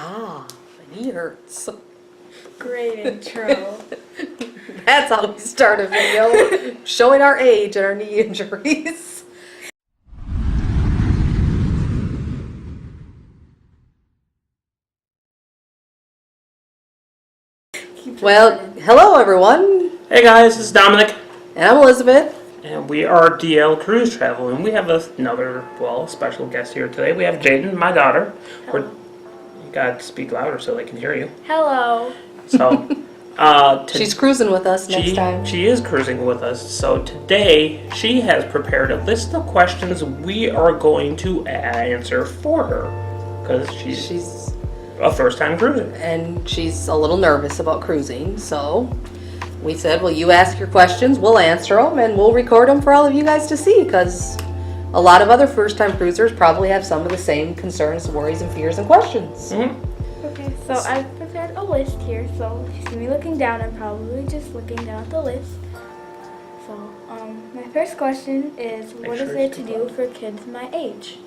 Ah, my knee hurts. Great intro. That's how we start a video, showing our age and our knee injuries. Well, hello everyone, Hey guys, this is Dominic, and I'm Elizabeth. and we are DL Cruise Travel, and we have another, special guest here today. We have Jaden, my daughter. You gotta speak louder so they can hear you. Hello. So, She's cruising with us next time. She is cruising with us. So today, she has prepared a list of questions we are going to answer for her, because she's a first-time cruiser. And she's a little nervous about cruising, so we said, well, you ask your questions, we'll answer them, and we'll record them for all of you guys to see, because a lot of other first-time cruisers probably have some of the same concerns, worries, and fears and questions. Mm-hmm. Okay, so I've prepared a list here, so if you see me looking down, I'm probably just looking down at the list. So, my first question is, what is there to do for kids my age?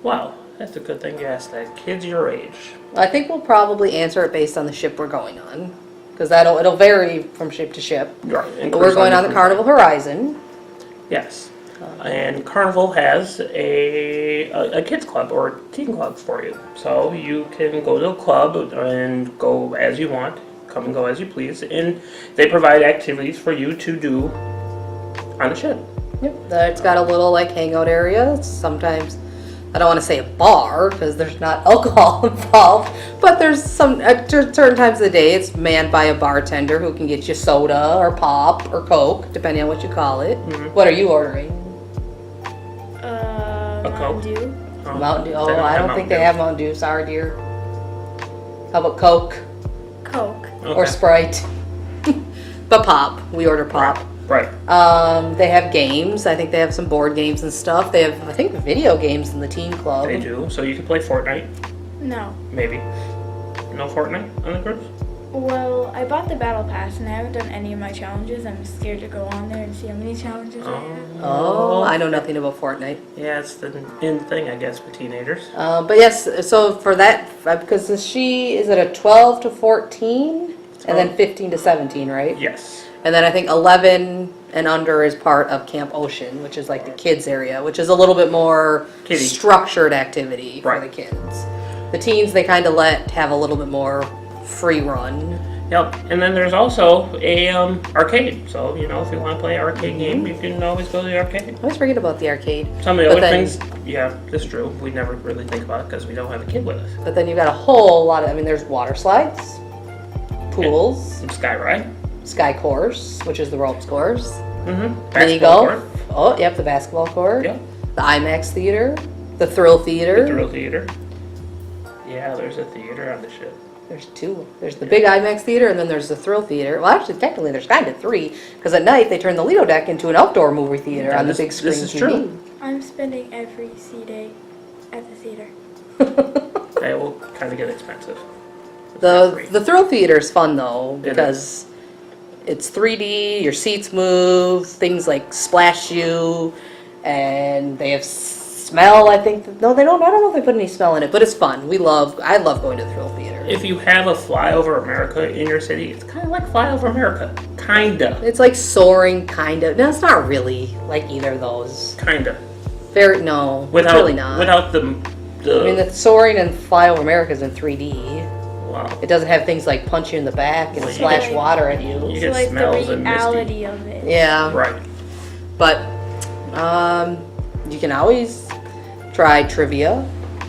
Wow, that's a good thing you asked that. Kids your age. I think we'll probably answer it based on the ship we're going on, because it'll vary from ship to ship. Right. But we're going on the Carnival Horizon. Yes. And Carnival has a kids club or teen club for you. So you can go to a club and go as you want, come and go as you please, and they provide activities for you to do on the ship. Yep. It's got a little hangout area. Sometimes, I don't want to say a bar because there's not alcohol involved, but there's some at certain times of the day it's manned by a bartender who can get you soda or pop or Coke, depending on what you call it. Mm-hmm. What are you ordering? Coke? Mountain Dew. Mountain Dew. Oh, I don't think they have Mountain Dew. Sorry, dear. How about Coke? Coke. Okay. Or Sprite? But pop. We order pop. Right. They have games. I think they have some board games and stuff. They have, I think, video games in the teen club. They do. So you can play Fortnite. No. Maybe. No Fortnite on the cruise? Well, I bought the battle pass and I haven't done any of my challenges. I'm scared to go on there and see how many challenges I have. Oh, I know nothing about Fortnite. Yeah, it's the in thing, I guess, for teenagers. But yes, so for that, because is it a 12 to 14? And then 15 to 17, right? Yes. And then I think 11 and under is part of Camp Ocean, which is like the kids area, which is a little bit more Kiddie. structured activity for Right. the kids. The teens, they kind of have a little bit more free run. Yep, and then there's also a arcade. So, if you want to play an arcade game, you can always go to the arcade. I always forget about the arcade. Some of the But other then- things, yeah, that's true. We never really think about it because we don't have a kid with us. But then you've got a whole lot of, there's water slides, pools, Some sky ride. sky course, which is the ropes course, Mm-hmm. mini golf. Oh, yep, the basketball court. Yep. The IMAX theater, the Thrill Theater. The Thrill Theater. Yeah, there's a theater on the ship. There's two. There's the big IMAX theater, and then there's the Thrill Theater. Well, actually, technically, there's kind of three, because at night they turn the Lido deck into an outdoor movie theater Yeah, on the this- big screen this is TV. true. I'm spending every sea day at the theater. That will kind of get expensive. The Thrill Theater is fun though, It because it's 3D. Your seats move. Things like splash you, and they have smell. I think no, they don't. I don't know if they put any smell in it, but it's fun. I love going to the Thrill Theater. If you have a flyover America in your city, it's kind of like flyover America. Kinda. It's like soaring, kind of. No, it's not really like either of those. Kinda. No, it's really not. Without the the soaring and flyover America is in 3D. wow. It doesn't have things like punch you in the back and Well, you splash get- water at you. You So get like smells the and misty. reality of it. Yeah, Right. but you can always try trivia.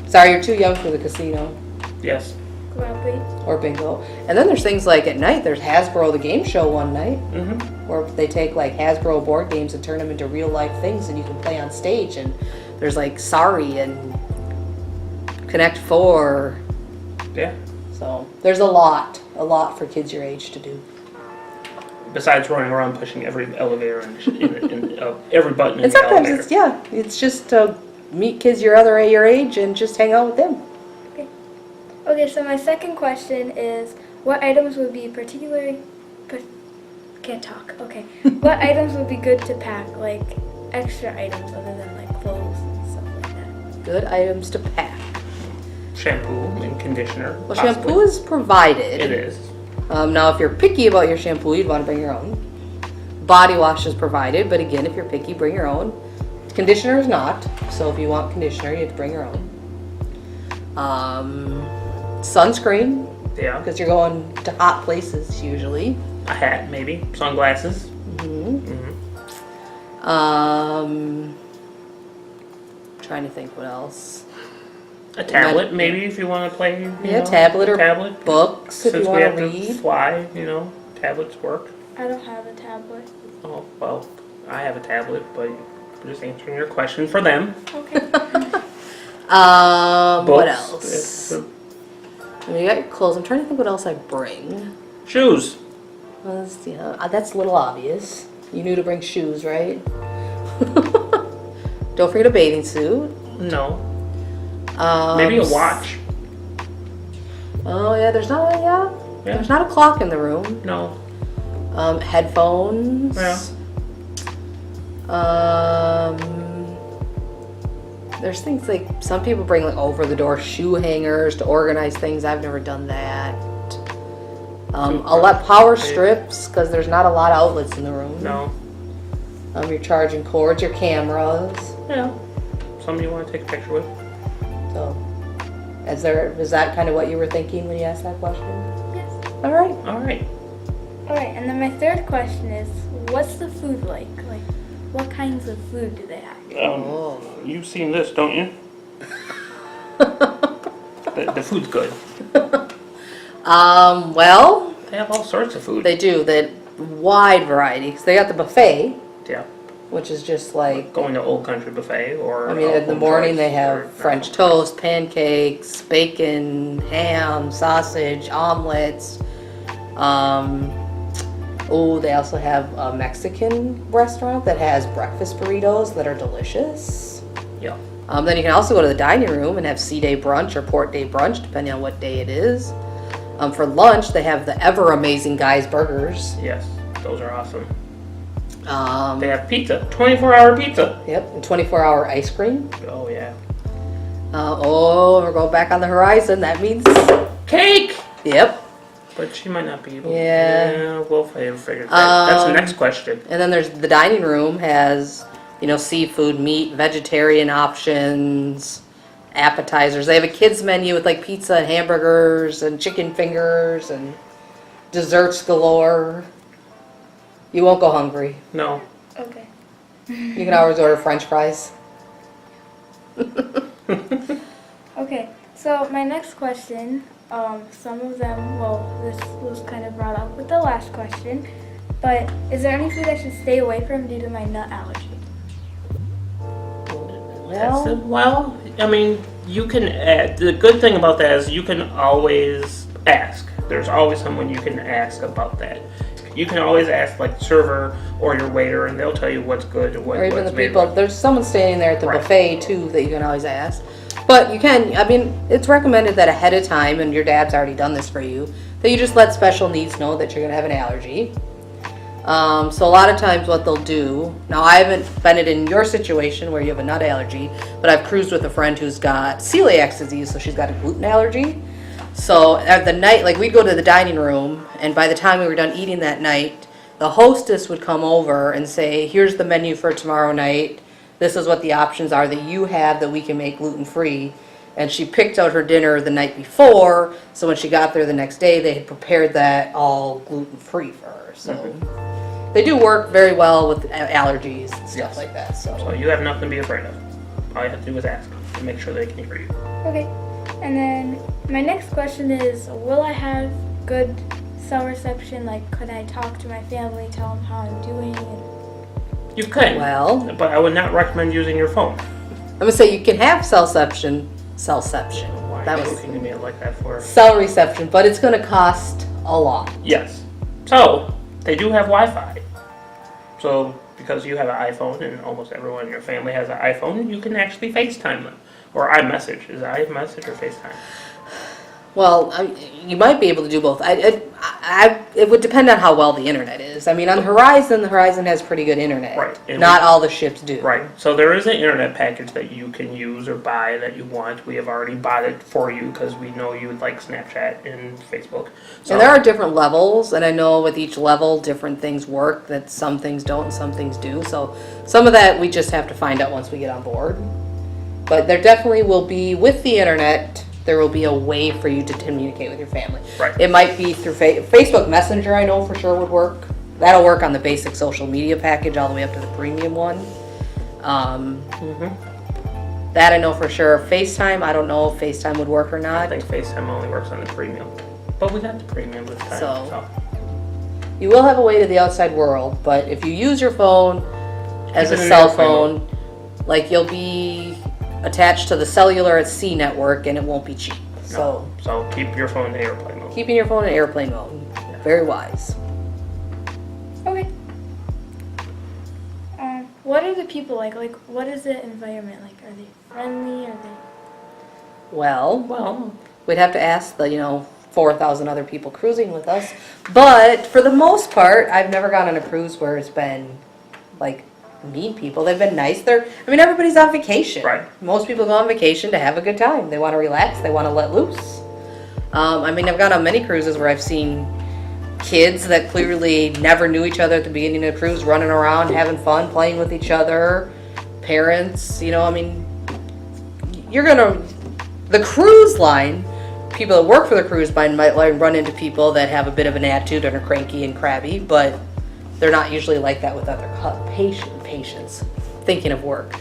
Sorry, you're too young for the casino Yes. Gladly. or bingo. And then there's things like at night. There's Hasbro the game show one night Mm-hmm. where they take like Hasbro board games and turn them into real life things, and you can play on stage. And there's like Sorry and Connect 4. Yeah. So there's a lot for kids your age to do. Besides running around pushing every elevator and every button in And the sometimes elevator. it's just to meet kids your age and just hang out with them. Okay, so my second question is, what items would be can't talk, okay. What items would be good to pack, like extra items other than like clothes and stuff like that? Good items to pack. shampoo and conditioner. Well, possibly. shampoo is provided. It is. Now, if you're picky about your shampoo, you'd want to bring your own. Body wash is provided, but again, if you're picky, bring your own. Conditioner is not, so if you want conditioner, you have to bring your own. Sunscreen, Yeah. because you're going to hot places usually. A hat, maybe. Sunglasses. Trying to think what else. A tablet, maybe, if you want to play. Tablet or tablet. books if Since you we want have to to read. fly, tablets work. I don't have a tablet. Oh, well, I have a tablet, but I'm just answering your question for them. Okay. What Books, else? You got your clothes. I'm trying to think what else I bring. Shoes. Well, that's a little obvious. You knew to bring shoes, right? Don't forget a bathing suit. No. Maybe a watch. Oh yeah, there's not a clock in the room. No. Headphones. Yeah. There's things like some people bring like over the door shoe hangers to organize things. I've never done that. A lot power strips because there's not a lot of outlets in the room. No. Your charging cords, your cameras. Yeah. Something you want to take a picture with. So, is that kind of what you were thinking when you asked that question? Yes. All right. All right. Alright, and then my third question is, what's the food like? Like, what kinds of food do they have? You've seen this, don't you? the food's good. Well, They have all sorts of food. they do that wide variety. 'Cause they got the buffet, Yeah. which is just like, Going to Old Country Buffet or. I mean, in the Home morning Choice they have or- French toast, pancakes, bacon, ham, sausage, omelets. They also have a Mexican restaurant that has breakfast burritos that are delicious. Yeah. Then you can also go to the dining room and have sea day brunch or port day brunch, depending on what day it is. For lunch, they have the ever amazing Guy's Burgers. Yes. Those are awesome. Um, They have pizza. 24-hour pizza. Yep, and 24-hour ice cream. Oh, yeah. We're going back on the horizon. That means Cake! yep. But she might not be able to. Yeah. We'll figure that. That's the next question. And then there's the dining room has, seafood, meat, vegetarian options, appetizers. They have a kids menu with like pizza and hamburgers and chicken fingers and desserts galore. You won't go hungry. No. Okay. You can always order French fries. Okay, so my next question, some of them, this was kind of brought up with the last question, but is there any food I should stay away from due to my nut allergy? Well, I mean, you can add. The good thing about that is you can always ask. There's always someone you can ask about that. You can always ask, like, the server or your waiter, and they'll tell you what's good and or even what's the made people, right. there's someone standing there at the Right. buffet too that you can always ask. But you can, it's recommended that ahead of time, and your dad's already done this for you, that you just let special needs know that you're going to have an allergy. So a lot of times what they'll do, now I haven't been in your situation where you have a nut allergy, but I've cruised with a friend who's got celiac disease, so she's got a gluten allergy. So at the night, like we'd go to the dining room, and by the time we were done eating that night, the hostess would come over and say, here's the menu for tomorrow night. This is what the options are that you have that we can make gluten-free. And she picked out her dinner the night before, so when she got there the next day, they had prepared that all gluten-free for her. So they do work very well with allergies and stuff Yes. like that. So you have nothing to be afraid of. All you have to do is ask and make sure they can hear you. Okay, and then my next question is, will I have good cell reception? Like, could I talk to my family, tell them how I'm doing? You could, Well, but I would not recommend using your phone. I'm gonna say you can have cellception. Why That are you was looking at me like that for? cell reception, but it's gonna cost a lot. Yes. So they do have Wi-Fi. So because you have an iPhone and almost everyone in your family has an iPhone, you can actually FaceTime them or iMessage. Is it iMessage or FaceTime? Well, you might be able to do both. It would depend on how well the internet is. I mean, on the Horizon has pretty good internet. Right. And Not all the ships do. Right. So there is an internet package that you can use or buy that you want. We have already bought it for you because we know you would like Snapchat and Facebook. So, And there are different levels, and I know with each level, different things work, that some things don't and some things do. So some of that we just have to find out once we get on board. But there definitely will be, with the internet, there will be a way for you to communicate with your family. Right. It might be through Facebook Messenger, I know for sure would work. That'll work on the basic social media package all the way up to the premium one. That I know for sure. FaceTime, I don't know if FaceTime would work or I not. think FaceTime only works on the premium. But we got the premium this time. So- You will have a way to the outside world, but if you use your phone as Keep a it in cell airplane phone, like you'll be attached to the cellular at sea network and it won't be cheap. So So keep your phone in airplane mode. keeping your phone in airplane mode, very wise. Okay. What are the people like? Like, what is the environment like? Are they friendly? Are they? Well, we'd have to ask the 4,000 other people cruising with us. But for the most part, I've never gone on a cruise where it's been like mean people. They've been nice. Everybody's on vacation. Right. Most people go on vacation to have a good time. They want to relax. They want to let loose. I've gone on many cruises where I've seen kids that clearly never knew each other at the beginning of the cruise running around, having fun, playing with each other. Parents, the cruise line, people that work for the cruise line might run into people that have a bit of an attitude and are cranky and crabby, but they're not usually like that with other patients. Thinking of work.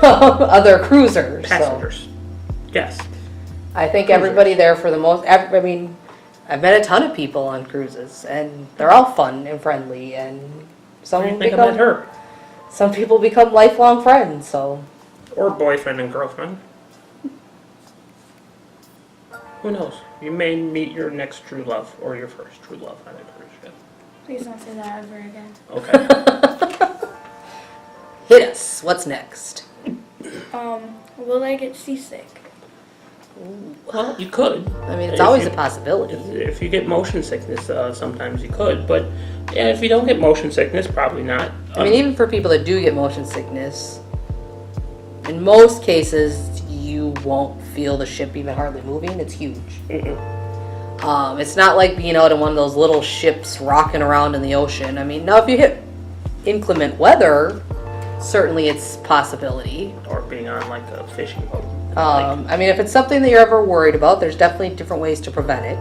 Other cruisers. Passengers. Yes. I think everybody there for the most, I've met a ton of people on cruises, and they're all fun and friendly, and What do you think about her? some people become lifelong friends, so. Or boyfriend and girlfriend. Who knows? You may meet your next true love or your first true love on a cruise ship. Please don't say that ever again. Okay. Hit us. What's next? Will I get seasick? Well, you could. It's If always you- a possibility. If you get motion sickness, sometimes you could. But yeah, if you don't get motion sickness, probably not. Even for people that do get motion sickness, in most cases, you won't feel the ship even hardly moving. It's huge. It's not like being out in one of those little ships rocking around in the ocean. Now if you hit inclement weather, certainly it's a possibility. Or being on like a fishing boat. If it's something that you're ever worried about, there's definitely different ways to prevent it.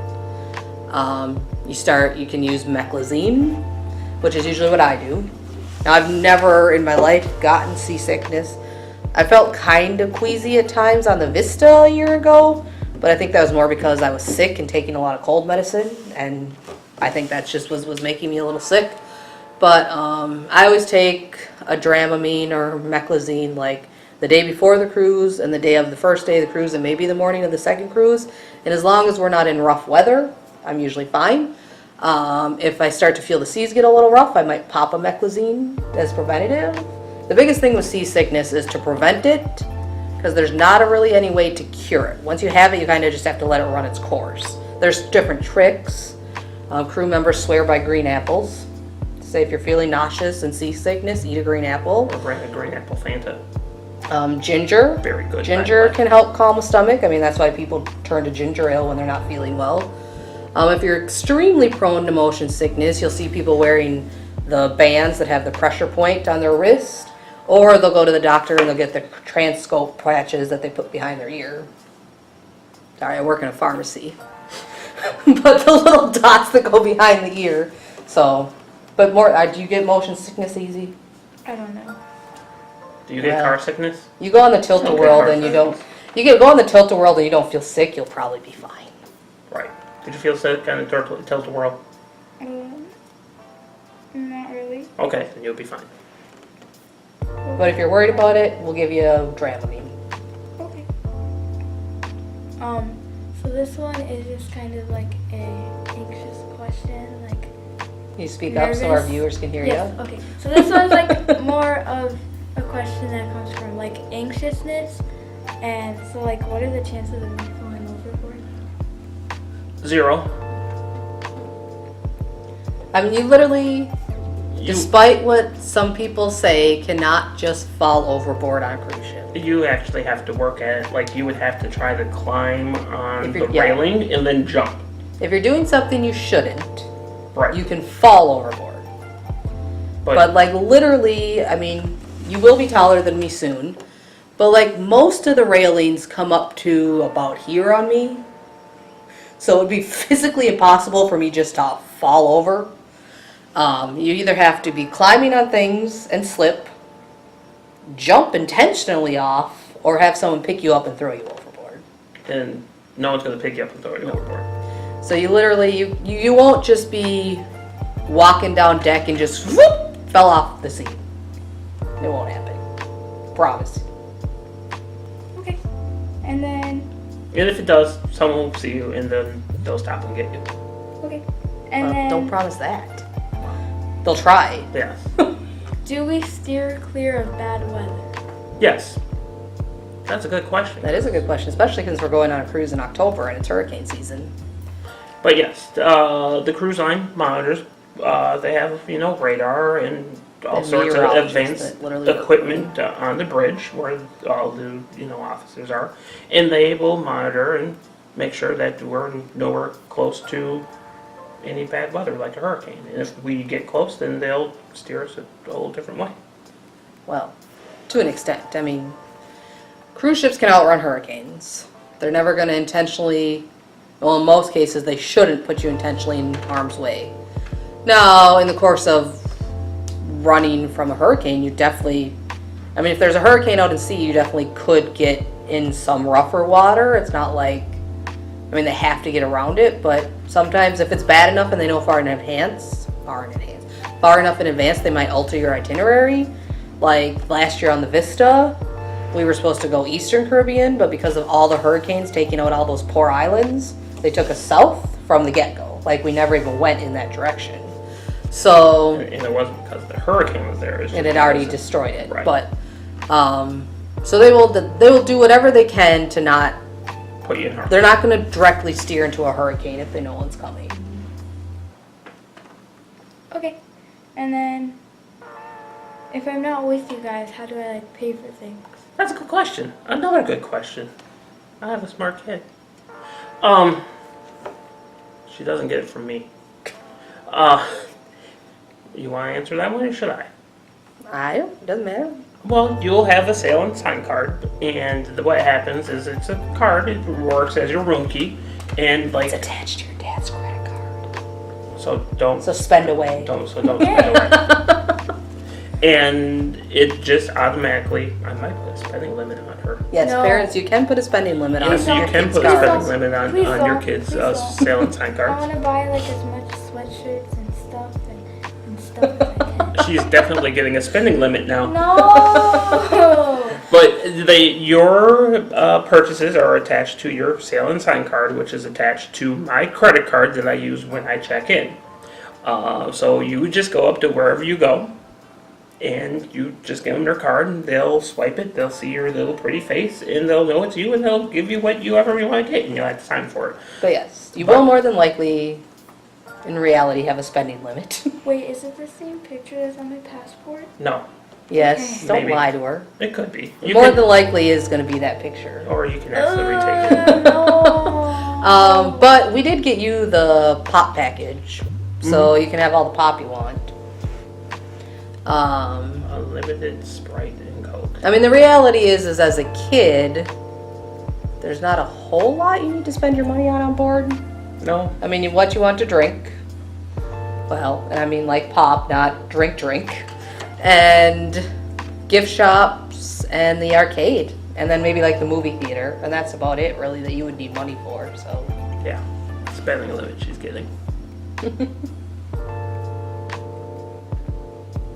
You can use meclizine, which is usually what I do. Now, I've never in my life gotten seasickness. I felt kind of queasy at times on the Vista a year ago, but I think that was more because I was sick and taking a lot of cold medicine, and I think that just was making me a little sick. But I always take a Dramamine or meclizine like the day before the cruise and the day of the first day of the cruise and maybe the morning of the second cruise. And as long as we're not in rough weather, I'm usually fine. If I start to feel the seas get a little rough, I might pop a meclizine as preventative. The biggest thing with seasickness is to prevent it, because there's not really any way to cure it. Once you have it, you kind of just have to let it run its course. There's different tricks. Crew members swear by green apples. Say if you're feeling nauseous and seasickness, eat a green apple. Or a green apple Fanta. Ginger. Very good. Ginger can help calm a stomach. That's why people turn to ginger ale when they're not feeling well. If you're extremely prone to motion sickness, you'll see people wearing the bands that have the pressure point on their wrist, or they'll go to the doctor and they'll get the transcope patches that they put behind their ear. Sorry, I work in a pharmacy. But the little dots that go behind the ear. So, but more, do you get motion sickness easy? I don't know. Do you get car sickness? You go on the tilt-a-whirl and you don't. Go on the tilt-a-whirl and you don't feel sick, you'll probably be fine. Right. Did you feel sick on the tilt-a-whirl? Not really. Okay, then you'll be fine. But if you're worried about it, we'll give you a Dramamine. Okay. So this one is just kind of like a anxious question, like. Can you speak up so our Nervous? viewers can hear Yes. you? Okay. So this one's like more of a question that comes from like anxiousness, and so like, what are the chances of me falling overboard? 0. I mean, you literally, despite what some people say, cannot just fall overboard on a cruise ship. You actually have to work at it. Like, you would have to try to climb on If the you're- yeah. railing and then jump. If you're doing something you shouldn't, Right. you can fall overboard. But like literally, I mean, you will be taller than me soon. But like most of the railings come up to about here on me. So it would be physically impossible for me just to fall over. You either have to be climbing on things and slip, jump intentionally off, or have someone pick you up and throw you overboard. and no one's going to pick you up and throw you overboard. So you literally, you won't just be walking down deck and just whoop, fell off the seat. It won't happen. Promise. Okay. And then, And if it does, someone will see you and then they'll stop and get you. okay. And Well, then, don't promise that. They'll try. Yes. do we steer clear of bad weather? Yes. That's a good question. That is a good question, especially since we're going on a cruise in October and it's hurricane season. But yes, the cruise line monitors, they have, radar and all And sorts of meteorologists advanced that literally work equipment on the bridge where all the, officers are. And they will monitor and make sure that we're nowhere close to any bad weather like a hurricane. And if we get close, then they'll steer us a whole different way. Well, to an extent. I mean, cruise ships can outrun hurricanes. They're never going to intentionally, well, in most cases, they shouldn't put you intentionally in harm's way. Now, in the course of running from a hurricane, you definitely, I mean, if there's a hurricane out at sea, you definitely could get in some rougher water. It's not like, I mean, they have to get around it, but sometimes if it's bad enough and they know far enough in advance, they might alter your itinerary. Like last year on the Vista, we were supposed to go Eastern Caribbean, but because of all the hurricanes taking out all those poor islands, they took us south from the get-go. Like we never even went in that direction. So, And it wasn't because the hurricane was there. it had already destroyed it. Right. But, so they will do whatever they can to not, Put you in harm. they're not going to directly steer into a hurricane if they know one's coming. Okay. And then, if I'm not with you guys, how do I pay for things? That's a good question. Another good question. I have a smart kid. She doesn't get it from me. You want to answer that one or should I? It doesn't matter. Well, you'll have a sale and sign card, and what happens is it's a card. It works as your room key, and It's attached to your dad's credit card. so don't So spend away. don't spend away. And it just automatically, I might put a spending limit on her. Yes, No. parents, you can put a spending limit on Yes, you your can kid's put a card. spending limit on Please your don't. kids' Please don't. sale and sign I cards. want to buy as much sweatshirts and stuff as I can. She's definitely getting a spending limit now. No! But your purchases are attached to your sale and sign card, which is attached to my credit card that I use when I check in. So you would just go up to wherever you go, and you just give them their card, and they'll swipe it. They'll see your little pretty face, and they'll know it's you, and they'll give you whatever you want to get, and you'll have to sign for it. But yes, you will more than likely, in reality, have a spending limit. Wait, is it the same picture that's on my passport? No, Yes, don't Maybe. lie to her. it could be. More than likely is going to be that picture. or you can actually retake it. No! But we did get you the pop package, so you can have all the pop you want. Unlimited Sprite and Coke. I mean, the reality is as a kid, there's not a whole lot you need to spend your money on board. No, I mean, what you want to drink. Well, and I mean like pop, not drink. And gift shops and the arcade. And then maybe like the movie theater. And that's about it really that you would need money for, so. yeah, spending limit she's getting.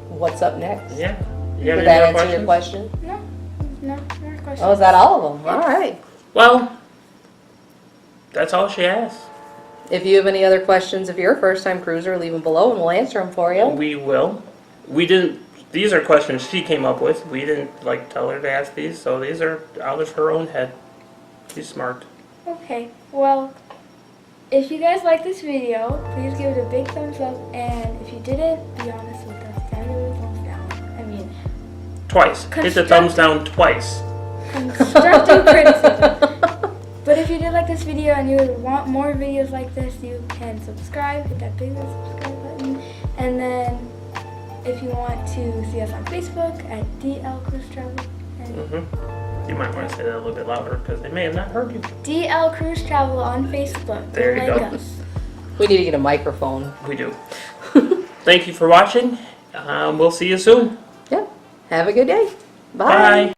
What's up next? Yeah. You got Did any that more answer your questions? question? No, more questions. Oh, is that all of them? All right. Well, that's all she asked. If you have any other questions, if you're a first-time cruiser, leave them below and we'll answer them for you. We will. We didn't. These are questions she came up with. We didn't tell her to ask these, so these are out of her own head. She's smart. Okay, well, if you guys like this video, please give it a big thumbs up. And if you didn't, be honest with us. Tell me a thumbs down. I mean, Twice. Hit the thumbs down twice. constructive criticism. But if you did like this video and you would want more videos like this, you can subscribe, hit that big red subscribe button. And then if you want to see us on Facebook at DL Cruise Travel. And You might want to say that a little bit louder because they may have not heard you. DL Cruise Travel on Facebook. There you like go. us. We need to get a microphone. We do. Thank you for watching. We'll see you soon. Yeah. Have a good day. Bye.